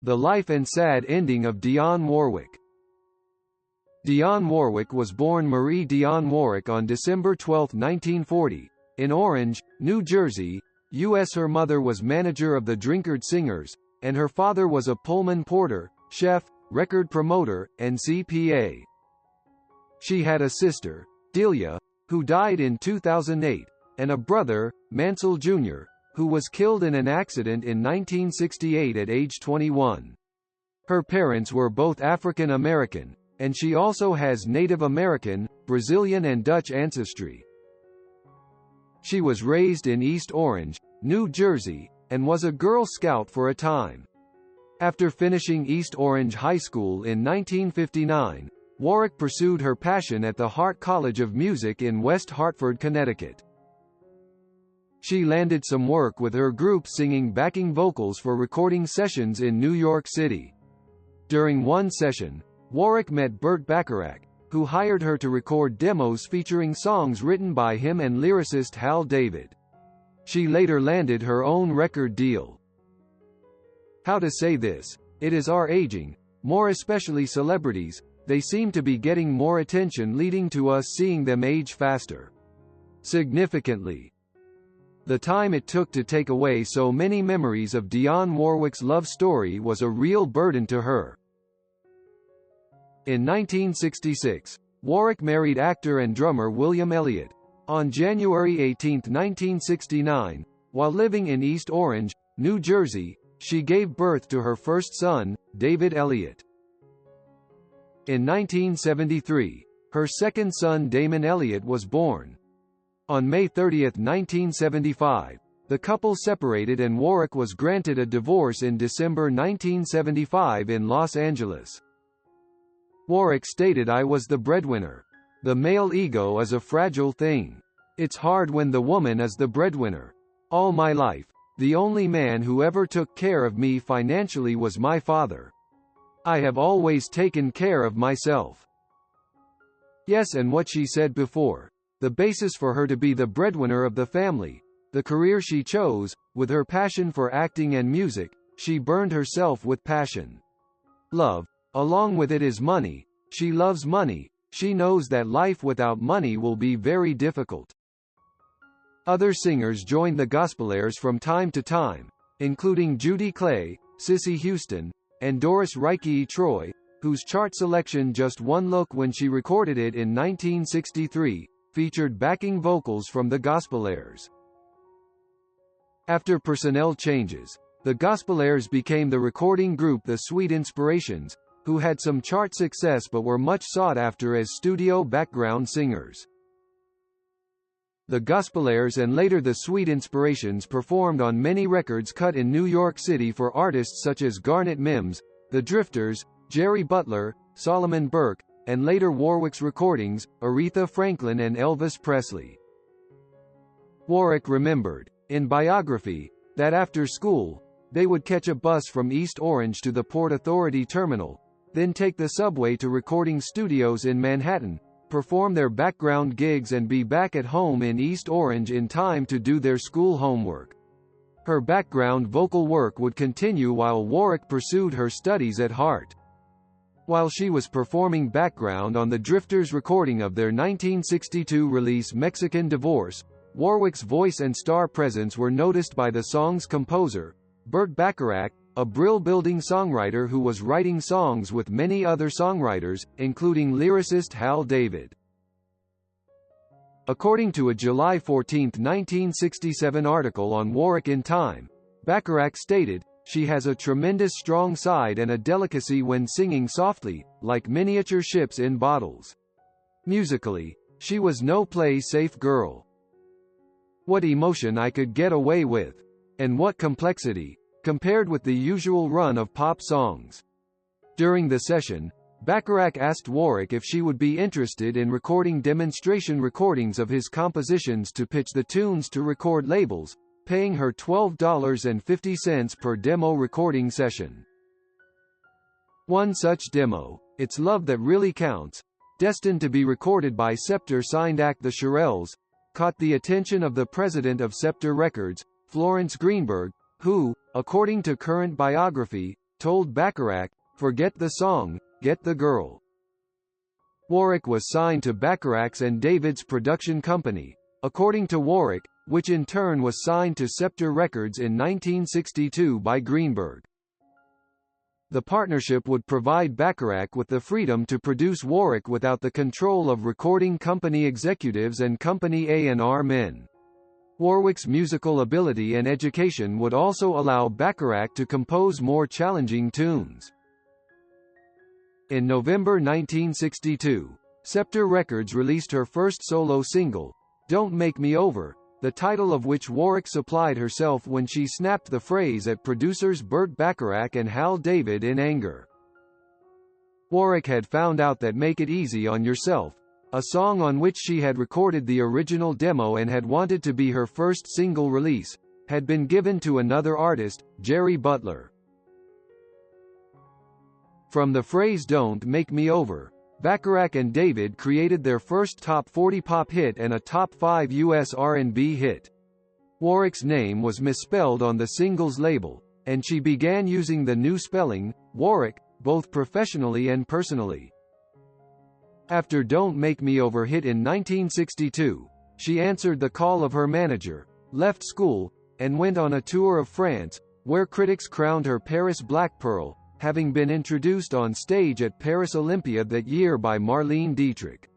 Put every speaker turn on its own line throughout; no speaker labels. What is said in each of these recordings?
The Life and Sad Ending of Dionne Warwick. Dionne Warwick was born Marie Dionne Warrick on December 12, 1940, in Orange, New Jersey. U.S.Her mother was manager of the Drinkard Singers, and her father was a Pullman porter, chef, record promoter, and CPA. She had a sister, Delia, who died in 2008, and a brother, Mansell Jr., who was killed in an accident in 1968 at age 21. Her parents were both African American, and she also has Native American, Brazilian and Dutch ancestry. She was raised in East Orange, New Jersey, and was a Girl Scout for a time. After finishing East Orange High School in 1959, Warwick pursued her passion at the Hart College of Music in West Hartford, Connecticut. She landed some work with her group singing backing vocals for recording sessions in New York City. During one session, Warwick met Burt Bacharach, who hired her to record demos featuring songs written by him and lyricist Hal David. She later landed her own record deal. How to say this? It is our aging, more especially celebrities, they seem to be getting more attention, leading to us seeing them age faster. Significantly. The time it took to take away so many memories of Dionne Warwick's love story was a real burden to her. In 1966, Warwick married actor and drummer William Elliott. On January 18, 1969, while living in East Orange, New Jersey, she gave birth to her first son, David Elliott. In 1973, her second son Damon Elliott was born. On May 30, 1975, the couple separated and Warwick was granted a divorce in December 1975 in Los Angeles. Warwick stated, "I was the breadwinner. The male ego is a fragile thing. It's hard when the woman is the breadwinner. All my life, the only man who ever took care of me financially was my father. I have always taken care of myself." Yes, and what she said before, the basis for her to be the breadwinner of the family, the career she chose, with her passion for acting and music, she burned herself with passion. Love, along with it, is money. She loves money. She knows that life without money will be very difficult. Other singers joined the Gospelaires from time to time, including Judy Clay, Cissy Houston, and Doris Reiki Troy, whose chart selection Just One Look when she recorded it in 1963, featured backing vocals from the Gospelaires. After personnel changes, the Gospelaires became the recording group The Sweet Inspirations, who had some chart success but were much sought after as studio background singers. The Gospelaires and later The Sweet Inspirations performed on many records cut in New York City for artists such as Garnet Mims, The Drifters, Jerry Butler, Solomon Burke, and later Warwick's recordings, Aretha Franklin and Elvis Presley. Warwick remembered, in biography, that after school, they would catch a bus from East Orange to the Port Authority terminal, then take the subway to recording studios in Manhattan, perform their background gigs and be back at home in East Orange in time to do their school homework. Her background vocal work would continue while Warwick pursued her studies at Hart. While she was performing background on the Drifters' recording of their 1962 release Mexican Divorce, Warwick's voice and star presence were noticed by the song's composer, Burt Bacharach, a brill-building songwriter who was writing songs with many other songwriters, including lyricist Hal David. According to a July 14, 1967 article on Warwick in Time, Bacharach stated, "She has a tremendous strong side and a delicacy when singing softly, like miniature ships in bottles. Musically, she was no play-safe girl. What emotion I could get away with. And what complexity, compared with the usual run of pop songs." During the session, Bacharach asked Warwick if she would be interested in recording demonstration recordings of his compositions to pitch the tunes to record labels, paying her $12.50 per demo recording session. One such demo, It's Love That Really Counts, destined to be recorded by Scepter-signed act The Shirelles, caught the attention of the president of Scepter Records, Florence Greenberg, who, according to current biography, told Bacharach, "Forget the song, get the girl." Warwick was signed to Bacharach's and David's production company, according to Warwick, which in turn was signed to Scepter Records in 1962 by Greenberg. The partnership would provide Bacharach with the freedom to produce Warwick without the control of recording company executives and company A&R men. Warwick's musical ability and education would also allow Bacharach to compose more challenging tunes. In November 1962, Scepter Records released her first solo single, "Don't Make Me Over," the title of which Warwick supplied herself when she snapped the phrase at producers Burt Bacharach and Hal David in anger. Warwick had found out that "Make It Easy on Yourself," a song on which she had recorded the original demo and had wanted to be her first single release, had been given to another artist, Jerry Butler. From the phrase "Don't Make Me Over," Bacharach and David created their first top 40 pop hit and a top 5 U.S. R&B hit. Warwick's name was misspelled on the singles label, and she began using the new spelling, Warwick, both professionally and personally. After "Don't Make Me Over" hit in 1962, she answered the call of her manager, left school, and went on a tour of France, where critics crowned her Paris Black Pearl, having been introduced on stage at Paris Olympia that year by Marlene Dietrich.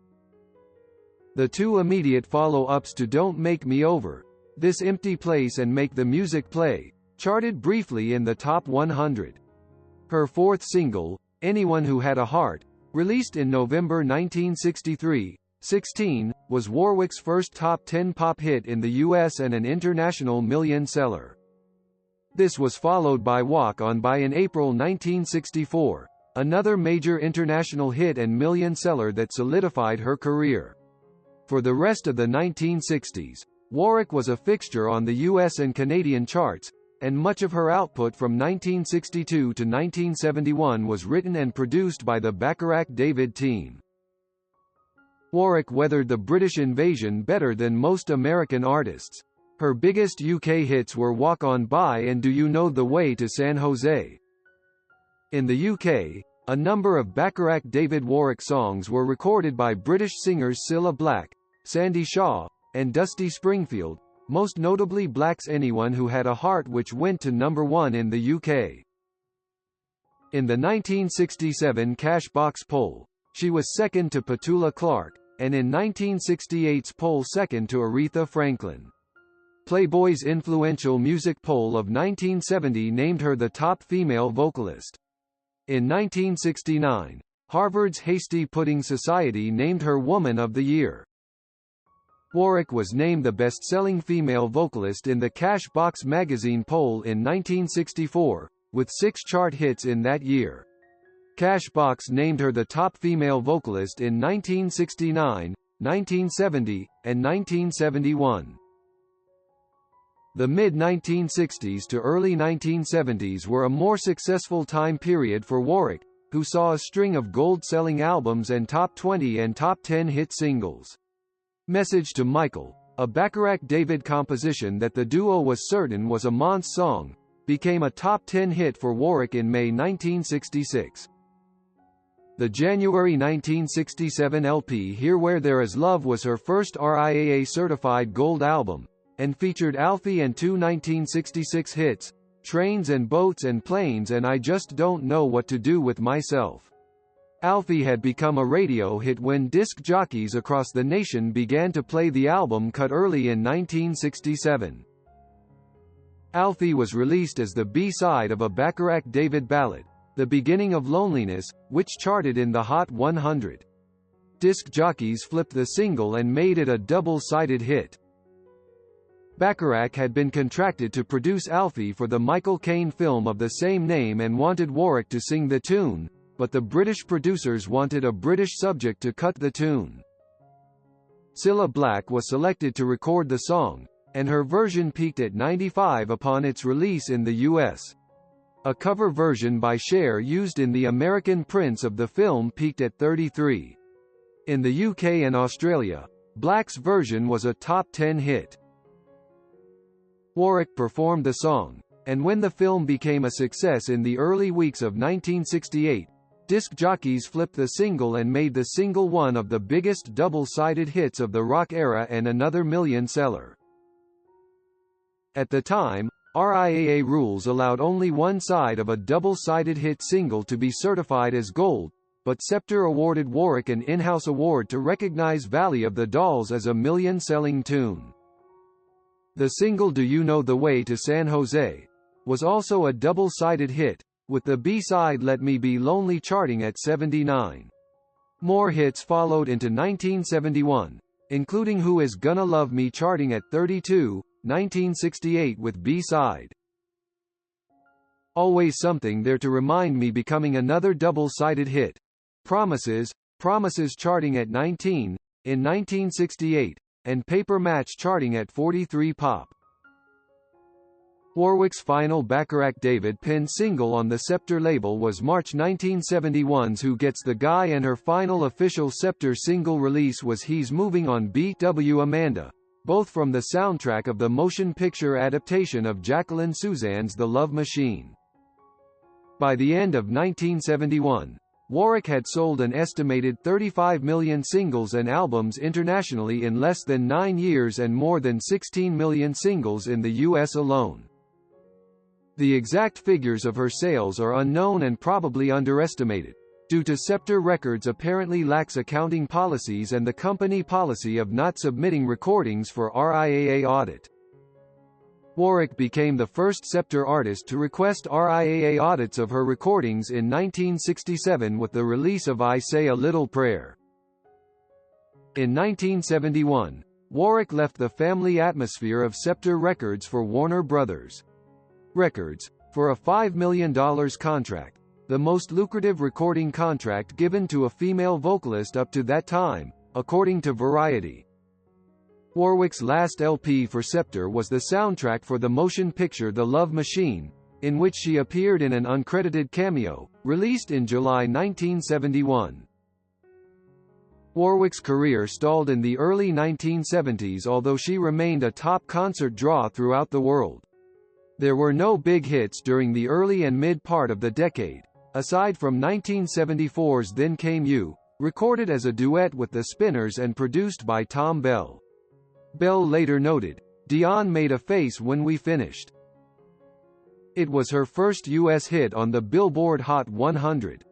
The two immediate follow-ups to "Don't Make Me Over," "This Empty Place" and "Make the Music Play," charted briefly in the top 100. Her fourth single, "Anyone Who Had a Heart," released in November 1963, 16, was Warwick's first top 10 pop hit in the U.S. and an international million-seller. This was followed by "Walk On By" in April 1964, another major international hit and million-seller that solidified her career. For the rest of the 1960s, Warwick was a fixture on the U.S. and Canadian charts, and much of her output from 1962 to 1971 was written and produced by the Bacharach-David team. Warwick weathered the British invasion better than most American artists. Her biggest UK hits were "Walk On By" and "Do You Know the Way to San Jose?" In the UK, a number of Bacharach-David Warwick songs were recorded by British singers Cilla Black, Sandy Shaw, and Dusty Springfield, most notably Black's "Anyone Who Had a Heart," which went to number 1 in the UK. In the 1967 Cash Box poll, she was second to Petula Clark, and in 1968's poll second to Aretha Franklin. Playboy's influential music poll of 1970 named her the top female vocalist. In 1969, Harvard's Hasty Pudding Society named her Woman of the Year. Warwick was named the best-selling female vocalist in the Cash Box magazine poll in 1964, with 6 chart hits in that year. Cash Box named her the top female vocalist in 1969, 1970, and 1971. The mid-1960s to early 1970s were a more successful time period for Warwick, who saw a string of gold-selling albums and top 20 and top 10 hit singles. "Message to Michael," a Bacharach-David composition that the duo was certain was a Monts song, became a top 10 hit for Warwick in May 1966. The January 1967 LP "Here Where There Is Love" was her first RIAA-certified gold album, and featured Alfie and 2 1966 hits, "Trains and Boats and Planes" and "I Just Don't Know What to Do with Myself." Alfie had become a radio hit when disc jockeys across the nation began to play the album cut early in 1967. Alfie was released as the B-side of a Bacharach-David ballad, "The Beginning of Loneliness," which charted in the Hot 100. Disc jockeys flipped the single and made it a double-sided hit. Bacharach had been contracted to produce Alfie for the Michael Caine film of the same name and wanted Warwick to sing the tune, but the British producers wanted a British subject to cut the tune. Cilla Black was selected to record the song, and her version peaked at 95 upon its release in the US. A cover version by Cher used in the American prints of the film peaked at 33. In the UK and Australia, Black's version was a top 10 hit. Warwick performed the song, and when the film became a success in the early weeks of 1968, disc jockeys flipped the single and made the single one of the biggest double-sided hits of the rock era and another million seller. At the time, RIAA rules allowed only one side of a double-sided hit single to be certified as gold, but Scepter awarded Warwick an in-house award to recognize Valley of the Dolls as a million-selling tune. The single Do You Know the Way to San Jose was also a double-sided hit, with the B-side Let Me Be Lonely charting at 79. More hits followed into 1971, including Who Is Gonna Love Me charting at 32, 1968 with B-side Always Something There to Remind Me becoming another double-sided hit. Promises charting at 19, in 1968, and Paper Match charting at 43 pop. Warwick's final Bacharach David Penn single on the Scepter label was March 1971's Who Gets the Guy, and her final official Scepter single release was He's Moving On Beat W. Amanda, both from the soundtrack of the motion picture adaptation of Jacqueline Suzanne's The Love Machine. By the end of 1971, Warwick had sold an estimated 35 million singles and albums internationally in less than 9 years and more than 16 million singles in the U.S. alone. The exact figures of her sales are unknown and probably underestimated, due to Scepter Records apparently lax accounting policies and the company policy of not submitting recordings for RIAA audit. Warwick became the first Scepter artist to request RIAA audits of her recordings in 1967 with the release of I Say a Little Prayer. In 1971, Warwick left the family atmosphere of Scepter Records for Warner Brothers Records, for a $5 million contract, the most lucrative recording contract given to a female vocalist up to that time, according to Variety. Warwick's last LP for Scepter was the soundtrack for the motion picture The Love Machine, in which she appeared in an uncredited cameo, released in July 1971. Warwick's career stalled in the early 1970s, although she remained a top concert draw throughout the world. There were no big hits during the early and mid part of the decade, aside from 1974's Then Came You, recorded as a duet with the Spinners and produced by Tom Bell. Bell later noted, "Dionne made a face when we finished." It was her first U.S. hit on the Billboard Hot 100.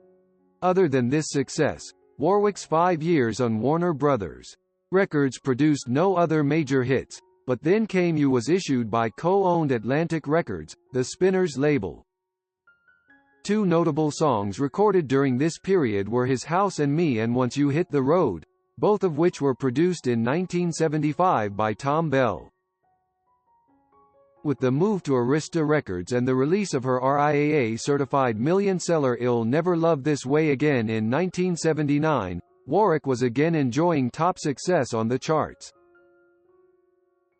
Other than this success, Warwick's 5 years on Warner Brothers Records produced no other major hits, but Then Came You was issued by co-owned Atlantic Records, the Spinners label. Two notable songs recorded during this period were His House and Me and Once You Hit the Road, both of which were produced in 1975 by Tom Bell. With the move to Arista Records and the release of her RIAA-certified million-seller I'll Never Love This Way Again in 1979, Warwick was again enjoying top success on the charts.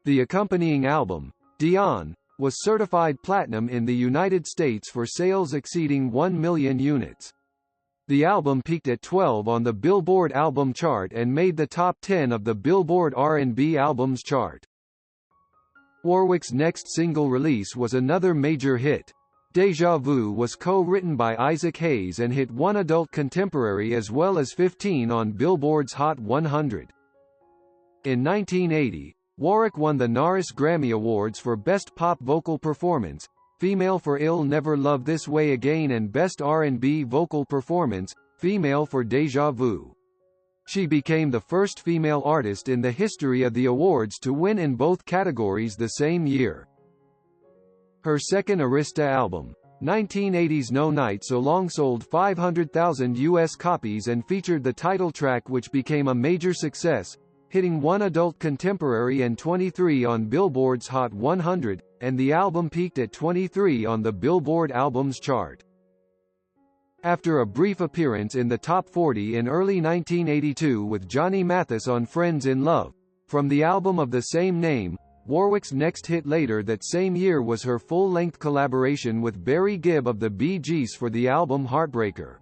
The accompanying album, Dionne, was certified platinum in the United States for sales exceeding 1 million units. The album peaked at 12 on the Billboard album chart and made the top 10 of the Billboard R&B albums chart. Warwick's next single release was another major hit. Deja Vu was co-written by Isaac Hayes and hit 1 adult contemporary as well as 15 on Billboard's Hot 100. In 1980, Warwick won the Norris Grammy Awards for Best Pop Vocal Performance, Female for I'll Never Love This Way Again, and Best R&B Vocal Performance, Female for Deja Vu. She became the first female artist in the history of the awards to win in both categories the same year. Her second Arista album, 1980's No Night So Long, sold 500,000 U.S. copies and featured the title track, which became a major success, hitting 1 adult contemporary and 23 on Billboard's Hot 100, and the album peaked at 23 on the Billboard Albums chart. After a brief appearance in the top 40 in early 1982 with Johnny Mathis on Friends in Love, from the album of the same name, Warwick's next hit later that same year was her full-length collaboration with Barry Gibb of the Bee Gees for the album Heartbreaker.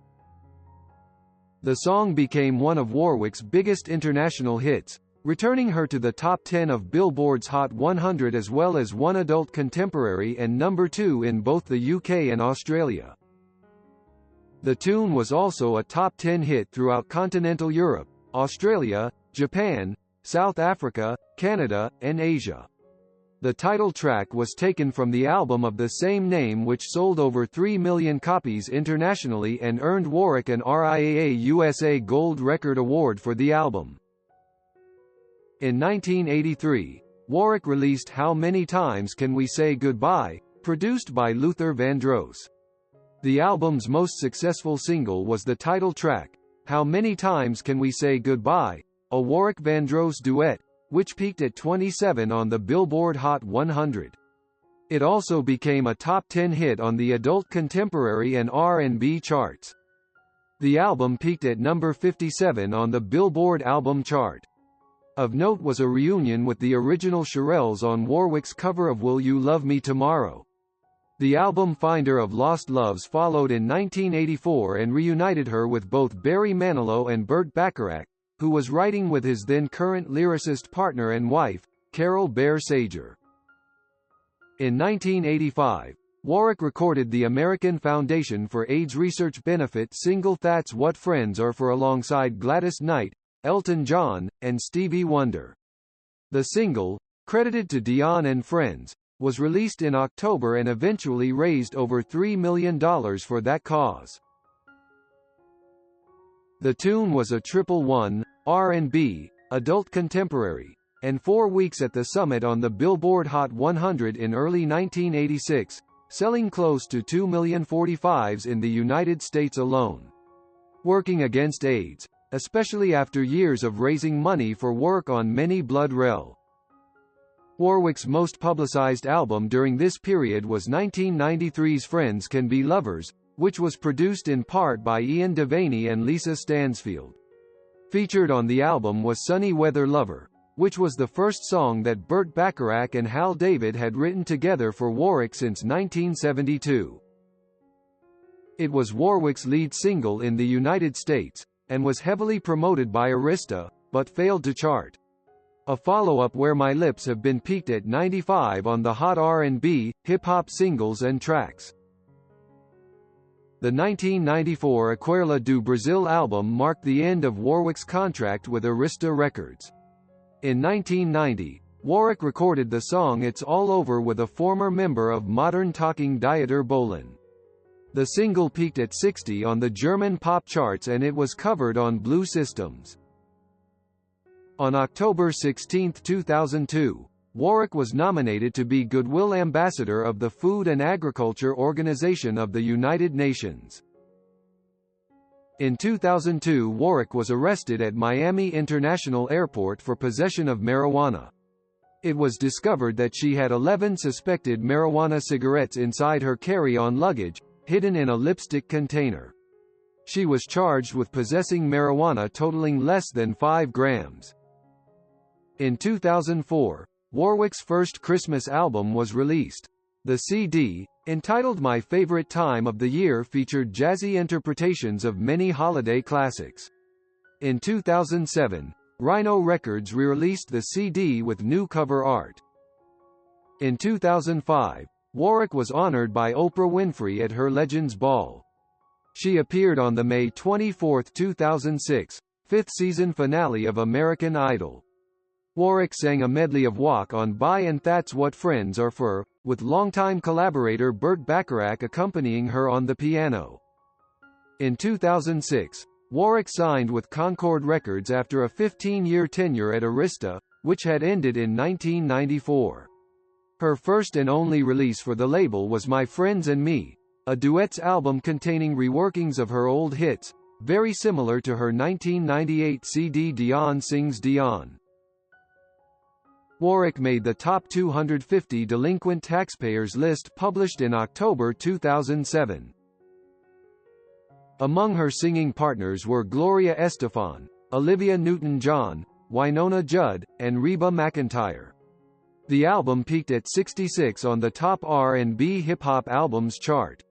The song became one of Warwick's biggest international hits, returning her to the top 10 of Billboard's Hot 100 as well as one adult contemporary and number 2 in both the UK and Australia. The tune was also a top 10 hit throughout continental Europe, Australia, Japan, South Africa, Canada, and Asia. The title track was taken from the album of the same name, which sold over 3 million copies internationally and earned Warwick an RIAA USA Gold Record Award for the album. In 1983, Warwick released How Many Times Can We Say Goodbye, produced by Luther Vandross. The album's most successful single was the title track, How Many Times Can We Say Goodbye, a Warwick-Vandross duet, which peaked at 27 on the Billboard Hot 100. It also became a top 10 hit on the adult contemporary and R&B charts. The album peaked at number 57 on the Billboard album chart. Of note was a reunion with the original Shirelles on Warwick's cover of Will You Love Me Tomorrow. The album Finder of Lost Loves followed in 1984 and reunited her with both Barry Manilow and Burt Bacharach, who was writing with his then-current lyricist partner and wife, Carol Bear Sager. In 1985, Warwick recorded the American Foundation for AIDS Research benefit single That's What Friends Are For alongside Gladys Knight, Elton John, and Stevie Wonder. The single, credited to Dionne and Friends, was released in October and eventually raised over $3 million for that cause. The tune was a triple one, R&B, adult contemporary, and 4 weeks at the summit on the Billboard Hot 100 in early 1986, selling close to 2,045,000 in the United States alone. Working against AIDS, especially after years of raising money for work on Many Blood Rel. Warwick's most publicized album during this period was 1993's Friends Can Be Lovers, which was produced in part by Ian Devaney and Lisa Stansfield. Featured on the album was Sunny Weather Lover, which was the first song that Burt Bacharach and Hal David had written together for Warwick since 1972. It was Warwick's lead single in the United States, and was heavily promoted by Arista, but failed to chart. A follow-up, Where My Lips Have Been, peaked at 95 on the Hot R&B, hip-hop singles and tracks. The 1994 Aquarela do Brasil album marked the end of Warwick's contract with Arista Records. In 1990, Warwick recorded the song It's All Over with a former member of Modern Talking Dieter Bohlen. The single peaked at 60 on the German pop charts and it was covered on Blue Systems. On October 16, 2002, Warwick was nominated to be Goodwill Ambassador of the Food and Agriculture Organization of the United Nations. In 2002, Warwick was arrested at Miami International Airport for possession of marijuana. It was discovered that she had 11 suspected marijuana cigarettes inside her carry-on luggage, hidden in a lipstick container. She was charged with possessing marijuana totaling less than 5 grams. In 2004, Warwick's first Christmas album was released. The CD, entitled My Favorite Time of the Year, featured jazzy interpretations of many holiday classics. In 2007, Rhino Records re-released the CD with new cover art. In 2005, Warwick was honored by Oprah Winfrey at her Legends Ball. She appeared on the May 24, 2006, fifth season finale of American Idol. Warwick sang a medley of Walk On By and That's What Friends Are For, with longtime collaborator Burt Bacharach accompanying her on the piano. In 2006, Warwick signed with Concord Records after a 15-year tenure at Arista, which had ended in 1994. Her first and only release for the label was My Friends and Me, a duets album containing reworkings of her old hits, very similar to her 1998 CD Dionne Sings Dionne. Warwick made the top 250 delinquent taxpayers list published in October 2007. Among her singing partners were Gloria Estefan, Olivia Newton-John, Winona Judd, and Reba McEntire. The album peaked at 66 on the top R&B hip-hop albums chart.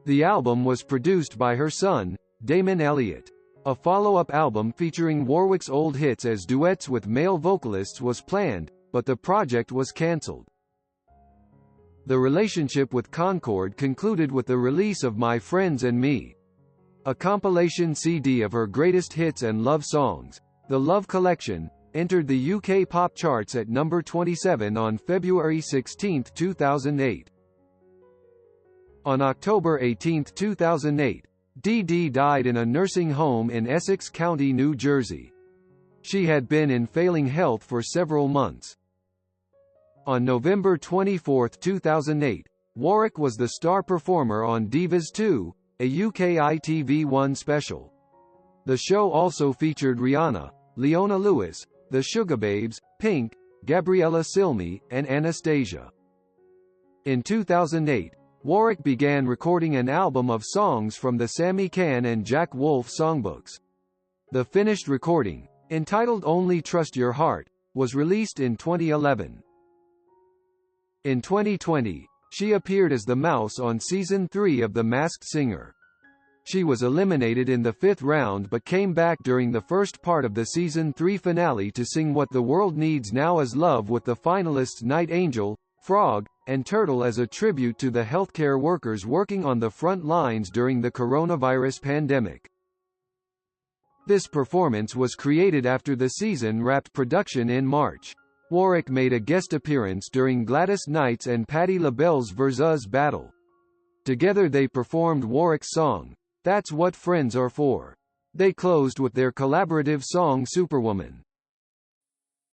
The album was produced by her son, Damon Elliott. A follow-up album featuring Warwick's old hits as duets with male vocalists was planned, but the project was cancelled. The relationship with Concord concluded with the release of My Friends and Me, a compilation CD of her greatest hits and love songs. The Love Collection entered the UK pop charts at number 27 on February 16, 2008. On October 18, 2008, Dee Dee died in a nursing home in Essex County, New Jersey. She had been in failing health for several months. On November 24, 2008, Warwick was the star performer on Divas 2, a UK ITV1 special. The show also featured Rihanna, Leona Lewis, the Sugababes, Pink, Gabriella Cilmi, and Anastasia. In 2008, Warwick began recording an album of songs from the Sammy Cahn and Jack Wolf songbooks. The finished recording, entitled Only Trust Your Heart, was released in 2011. In 2020, she appeared as the Mouse on Season 3 of The Masked Singer. She was eliminated in the 5th round but came back during the first part of the Season 3 finale to sing What the World Needs Now Is Love with the finalists Night Angel, Frog, and Turtle as a tribute to the healthcare workers working on the front lines during the coronavirus pandemic. This performance was created after the season wrapped production in March. Warwick made a guest appearance during Gladys Knight's and Patti LaBelle's Versus battle. Together they performed Warwick's song, That's What Friends Are For. They closed with their collaborative song Superwoman.